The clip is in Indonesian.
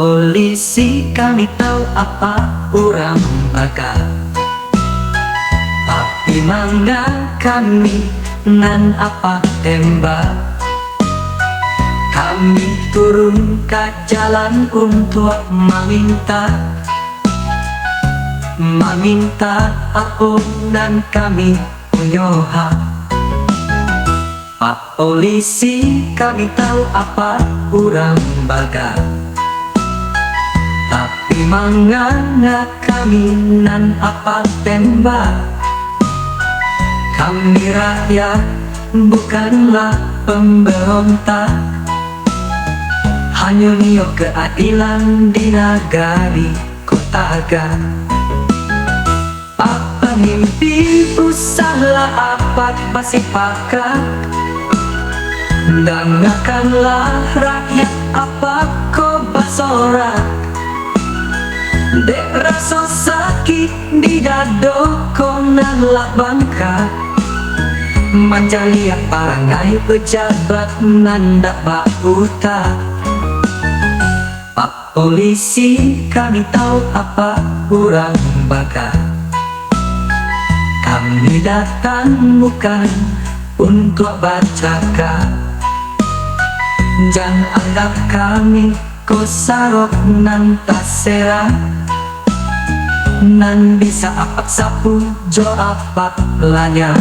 Polisi kami tahu apa urang bakal, tapi mangga kami nan apa tembak. Kami turun ke jalan untuk meminta ampun dan kami punya hak. Pak polisi kami tahu apa urang bakal, tapi mangga kami nan apa tembak. Kami rakyat bukanlah pemberontak, hanya nio keadilan di negari Kotaga. Apa mimpi usahlah apa masih pakat, dengarkanlah rakyat apa kau basorak. Dek rasa sakit di dado konanlah bangka, mencari parangai pejabat nanda bauta. Pak polisi kami tahu apa urang bakal, kami datang bukan untuk bercakap. Jangan anggap kami kosarok nan tasera, nan bisa apak sapu jo apak lanya.